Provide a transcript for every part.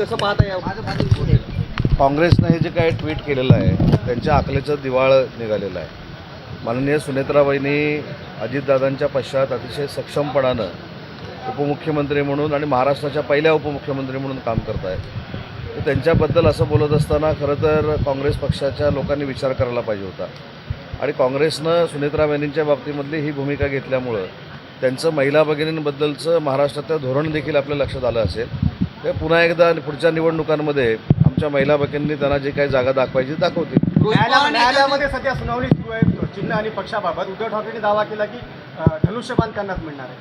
कसं पाहता या? काँग्रेसनं हे जे काही ट्विट केलेलं आहे त्यांच्या आकलेचं दिवाळं निघालेलं आहे. माननीय सुनेत्राबाईंनी अजितदादांच्या पश्चात अतिशय सक्षमपणानं उपमुख्यमंत्री म्हणून आणि महाराष्ट्राच्या पहिल्या उपमुख्यमंत्री म्हणून काम करत आहेत. तर त्यांच्याबद्दल असं बोलत असताना खरं तर काँग्रेस पक्षाच्या लोकांनी विचार करायला पाहिजे होता. आणि काँग्रेसनं सुनेत्राबाईंच्या बाबतीमधली ही भूमिका घेतल्यामुळं त्यांचं महिला भगिनींबद्दलचं महाराष्ट्रातलं धोरण देखील आपल्या लक्षात आलं असेल. ते पुन्हा एकदा पुढच्या निवडणुकांमध्ये आमच्या महिला भगिनींनी त्यांना जे काही जागा दाखवायची दाखवतील. न्यायालयामध्ये सध्या सुनावणी सुरू आहे चिन्ह आणि पक्षाबाबत. उद्धव ठाकरेंनी दावा केला की धनुष्यबाण करण्यात मिळणार आहे.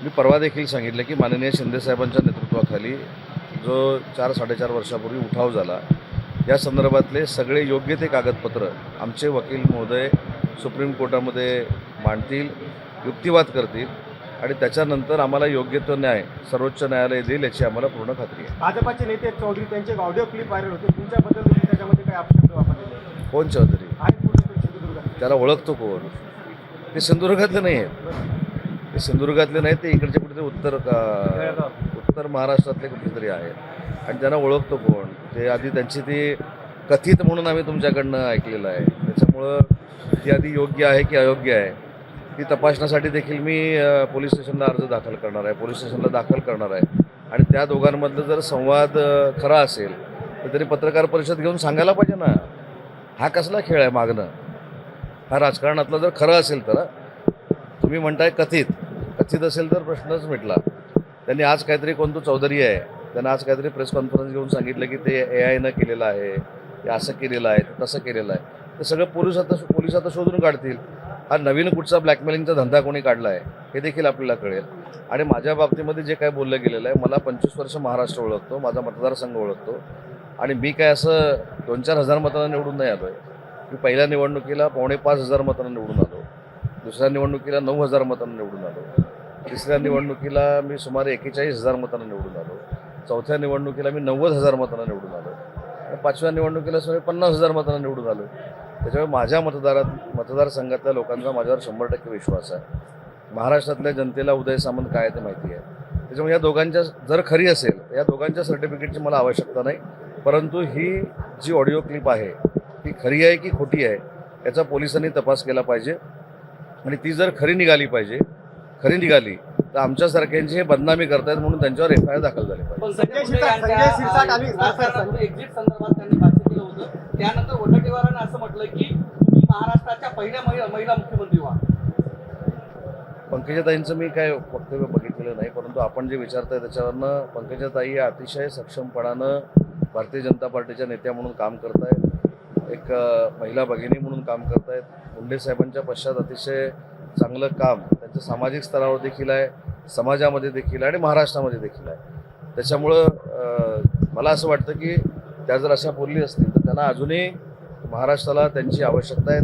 मी परवा देखील सांगितलं की माननीय शिंदेसाहेबांच्या नेतृत्वाखाली जो 4-4.5 वर्षापूर्वी उठाव झाला या संदर्भातले सगळे योग्य ते कागदपत्र आमचे वकील महोदय सुप्रीम कोर्टामध्ये मांडतील, युक्तिवाद करतील आणि त्याच्यानंतर आम्हाला योग्य तो न्याय सर्वोच्च न्यायालय देईल याची आम्हाला पूर्ण खात्री आहे. भाजपाचे नेते चौधरी त्यांचे एक ऑडिओ क्लिप व्हायरल होते. तुमच्याबद्दल तुम्ही त्याच्यामध्ये काही अपशब्द वापरलेले? कोण चौधरी? आहे कुठेतरी सिंधुदुर्गात. त्याला ओळखतो कोण? ते सिंधुदुर्गातले नाही आहेत. ते सिंधुदुर्गातले नाहीत, ते इकडचे कुठेतरी उत्तर महाराष्ट्रातले कुठेतरी आहेत आणि त्यांना ओळखतो कोण? ते आधी त्यांची ती कथित म्हणून आम्ही तुमच्याकडनं ऐकलेलं आहे. त्याच्यामुळं ती आधी योग्य आहे की अयोग्य आहे ती तपासण्यासाठी देखील मी पोलीस स्टेशनला अर्ज दाखल करणार आहे, पोलीस स्टेशनला दाखल करणार आहे. आणि त्या दोघांमधलं जर संवाद खरा असेल तर तरी पत्रकार परिषद घेऊन सांगायला पाहिजे ना. हा कसला खेळ आहे मागणं? हा राजकारणातलं जर खरं असेल तर तुम्ही म्हणताय कथित असेल तर प्रश्नच मिटला. त्यांनी आज काहीतरी कोण तो चौधरी आहे त्यांना आज काहीतरी प्रेस कॉन्फरन्स घेऊन सांगितलं की ते AI केलेलं आहे, ते असं केलेलं आहे, ते तसं केलेलं आहे. ते सगळं पोलीस आता शोधून काढतील. हा नवीन कुठचा ब्लॅकमेलिंगचा धंदा कोणी काढला आहे हे देखील आपल्याला कळेल. आणि माझ्या बाबतीमध्ये जे काय बोललं गेलेलं आहे, मला 25 वर्ष महाराष्ट्र ओळखतो, माझा मतदारसंघ ओळखतो आणि मी काय असं 2-4 हजार मतांना निवडून नाही आलो आहे. मी पहिल्या निवडणुकीला 4,500 मतांना निवडून आलो, दुसऱ्या निवडणुकीला 9,000 मतांना निवडून आलो, तिसऱ्या निवडणुकीला मी सुमारे 41,000 मतांना निवडून आलो, चौथ्या निवडणुकीला मी 90,000 मतांना निवडून आलो आणि पाचव्या निवडणुकीला सुमारे 50,000 मतांना निवडून आलो. त्याच्यामुळे माझ्या मतदारसंघातल्या लोकांचा माझ्यावर 100% विश्वास आहे. महाराष्ट्रातल्या जनतेला उदय सामंत काय ते माहिती आहे. त्याच्यामुळे या दोघांच्या जर खरी असेल तर या दोघांच्या सर्टिफिकेटची मला आवश्यकता नाही. परंतु ही जी ऑडिओ क्लिप आहे ती खरी आहे की खोटी आहे याचा पोलिसांनी तपास केला पाहिजे. आणि ती जर खरी निघाली तर आमच्यासारख्यांची हे बदनामी करतायत म्हणून त्यांच्यावर FIR दाखल झाले पाहिजे. एक्झिट संदर्भात त्यांनी भाष्य केलं होतं. त्यानंतर वडेट्टीवारांनी असं म्हटलं की तुम्ही महाराष्ट्राच्या पहिल्या महिला मुख्यमंत्री व्हा. पंकजाताईंचं मी काय वक्तव्य बघितलेलं नाही, परंतु आपण जे विचारताय त्याच्यावरनं पंकजाताई अतिशय सक्षमपणानं भारतीय जनता पार्टीच्या नेत्या म्हणून काम करत आहेत, एक महिला भगिनी म्हणून काम करत आहेत. मुंडे साहेबांच्या पश्चात अतिशय चांगलं काम त्यांचं सामाजिक स्तरावर देखील आहे, समाजामध्ये देखील आहे आणि महाराष्ट्रामध्ये देखील आहे. त्याच्यामुळं मला असं वाटतं की त्या जर अशा बोलली असतील तर त्यांना अजूनही महाराष्ट्राला त्यांची आवश्यकता आहे.